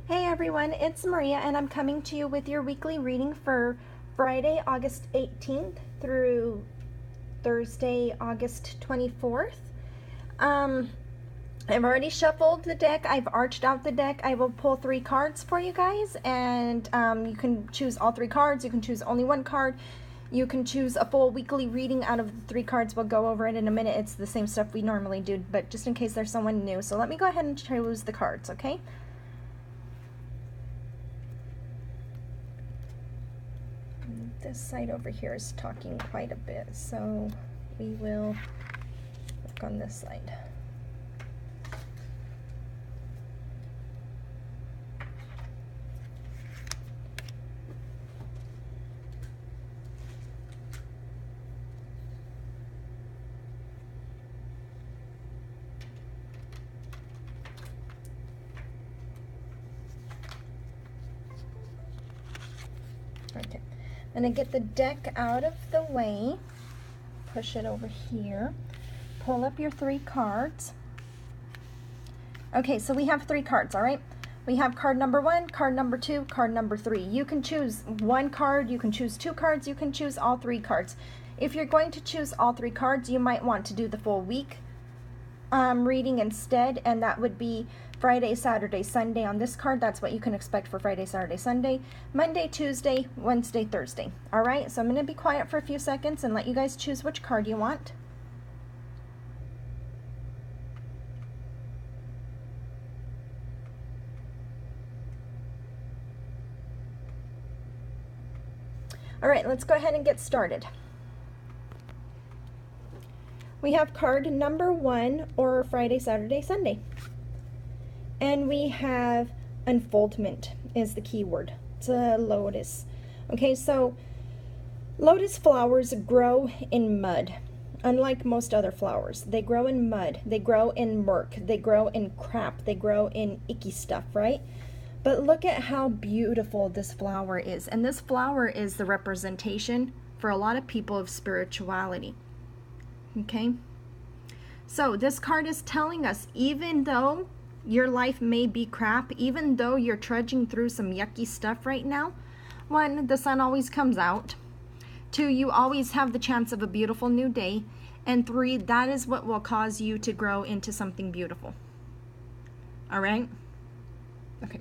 Hey everyone, it's Maria and I'm coming to you with your weekly reading for Friday, August 18th through Thursday, August 24th. I've already shuffled the deck. I've arched out the deck. I will pull 3 cards for you guys, and you can choose all 3 cards. You can choose only 1 card. You can choose a full weekly reading out of the 3 cards. We'll go over it in a minute. It's the same stuff we normally do, but just in case there's someone new. So let me go ahead and choose the cards, okay? This side over here is talking quite a bit, so we will work on this side. Okay. I'm going to get the deck out of the way, push it over here, pull up your 3 cards. Okay, so we have 3 cards, all right? We have card number 1, card number 2, card number 3. You can choose 1 card, you can choose 2 cards, you can choose all 3 cards. If you're going to choose all 3 cards, you might want to do the full week reading instead, and that would be Friday, Saturday, Sunday on this card. That's what you can expect for Friday, Saturday, Sunday, Monday, Tuesday, Wednesday, Thursday. All right, so I'm going to be quiet for a few seconds and let you guys choose which card you want. All right, let's go ahead and get started. We have card number 1, or Friday, Saturday, Sunday. And we have unfoldment is the key word. It's a lotus. Okay, so lotus flowers grow in mud. Unlike most other flowers, they grow in mud, they grow in murk, they grow in crap, they grow in icky stuff, right? But look at how beautiful this flower is. And this flower is the representation for a lot of people of spirituality. Okay? So this card is telling us, even though your life may be crap, even though you're trudging through some yucky stuff right now, 1, the sun always comes out. 2, you always have the chance of a beautiful new day. And 3, that is what will cause you to grow into something beautiful. All right? Okay.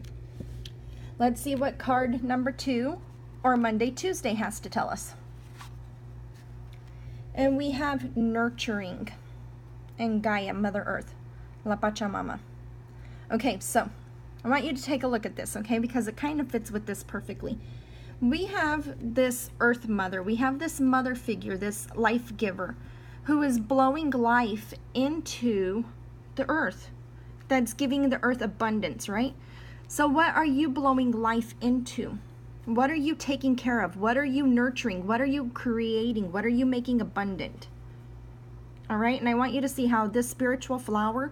Let's see what card number 2, or Monday, Tuesday, has to tell us. And we have nurturing and Gaia, Mother Earth, La Pachamama. Okay, so I want you to take a look at this, okay, because it kind of fits with this perfectly. We have this Earth Mother, we have this mother figure, this life giver, who is blowing life into the earth. That's giving the earth abundance, right? So what are you blowing life into? What are you taking care of? What are you nurturing? What are you creating? What are you making abundant? All right, and I want you to see how this spiritual flower,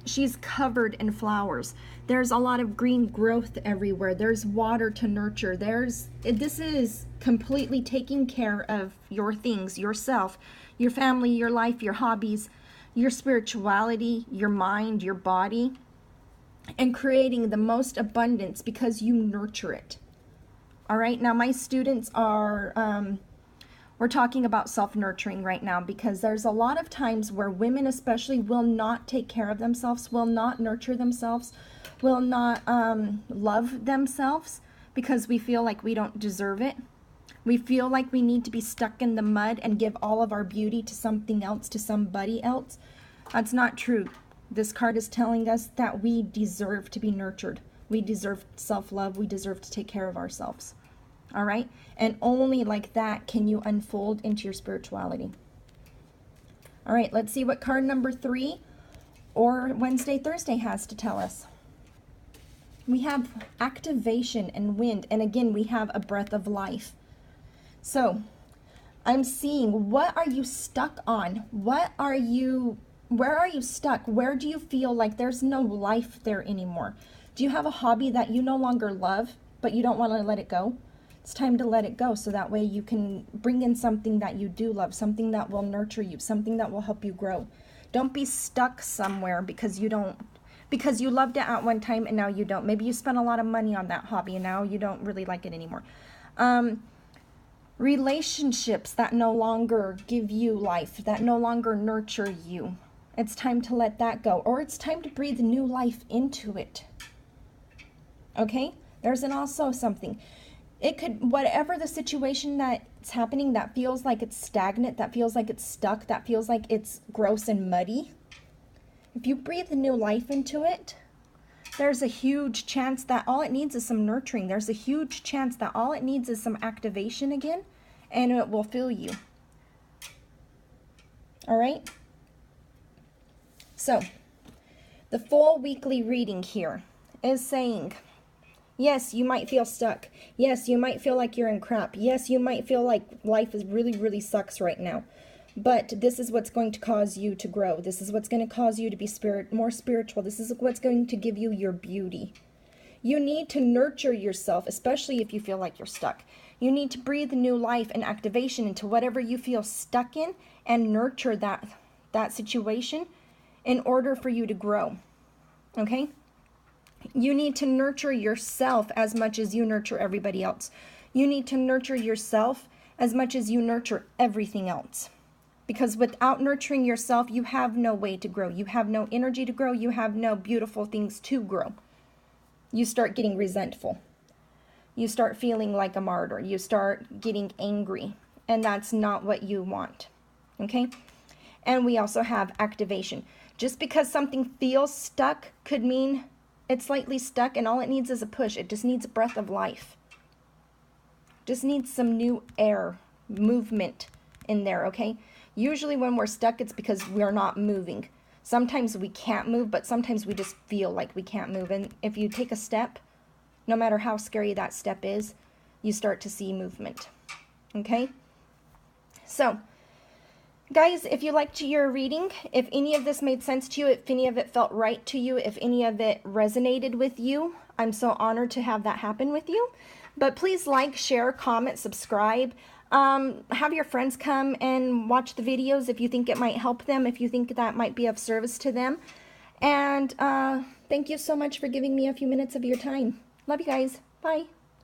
she's covered in flowers. There's a lot of green growth everywhere. There's water to nurture. This is completely taking care of your things, yourself, your family, your life, your hobbies, your spirituality, your mind, your body, and creating the most abundance because you nurture it. All right, now my students are, we're talking about self-nurturing right now because there's a lot of times where women especially will not take care of themselves, will not nurture themselves, will not love themselves because we feel like we don't deserve it. We feel like we need to be stuck in the mud and give all of our beauty to something else, to somebody else. That's not true. This card is telling us that we deserve to be nurtured. We deserve self-love. We deserve to take care of ourselves. All right? And only like that can you unfold into your spirituality. All right, let's see what card number 3 or Wednesday, Thursday has to tell us. We have activation and wind. And again, we have a breath of life. So I'm seeing, what are you stuck on? Where are you stuck? Where do you feel like there's no life there anymore? Do you have a hobby that you no longer love, but you don't want to let it go? It's time to let it go so that way you can bring in something that you do love, something that will nurture you, something that will help you grow. Don't be stuck somewhere because you don't because you loved it at one time and now you don't. Maybe you spent a lot of money on that hobby and now you don't really like it anymore. Relationships that no longer give you life, that no longer nurture you. It's time to let that go, or it's time to breathe new life into it. Okay? There's also something. It could, whatever the situation that's happening that feels like it's stagnant, that feels like it's stuck, that feels like it's gross and muddy, if you breathe new life into it, there's a huge chance that all it needs is some nurturing. There's a huge chance that all it needs is some activation again, and it will fill you. All right? So, the full weekly reading here is saying, yes, you might feel stuck. Yes, you might feel like you're in crap. Yes, you might feel like life is really sucks right now. But this is what's going to cause you to grow. This is what's going to cause you to be more spiritual. This is what's going to give you your beauty. You need to nurture yourself, especially if you feel like you're stuck. You need to breathe new life and activation into whatever you feel stuck in and nurture that situation in order for you to grow. Okay? You need to nurture yourself as much as you nurture everybody else. You need to nurture yourself as much as you nurture everything else. Because without nurturing yourself, you have no way to grow. You have no energy to grow. You have no beautiful things to grow. You start getting resentful. You start feeling like a martyr. You start getting angry. And that's not what you want. Okay? And we also have activation. Just because something feels stuck could mean it's slightly stuck and all it needs is a push. It just needs a breath of life. Just needs some new air, movement in there, okay? Usually when we're stuck, it's because we're not moving. Sometimes we can't move, but sometimes we just feel like we can't move. And if you take a step, no matter how scary that step is, you start to see movement. Okay? So, guys, if you liked your reading, if any of this made sense to you, if any of it felt right to you, if any of it resonated with you, I'm so honored to have that happen with you. But please like, share, comment, subscribe. Have your friends come and watch the videos if you think it might help them, if you think that might be of service to them. And thank you so much for giving me a few minutes of your time. Love you guys. Bye.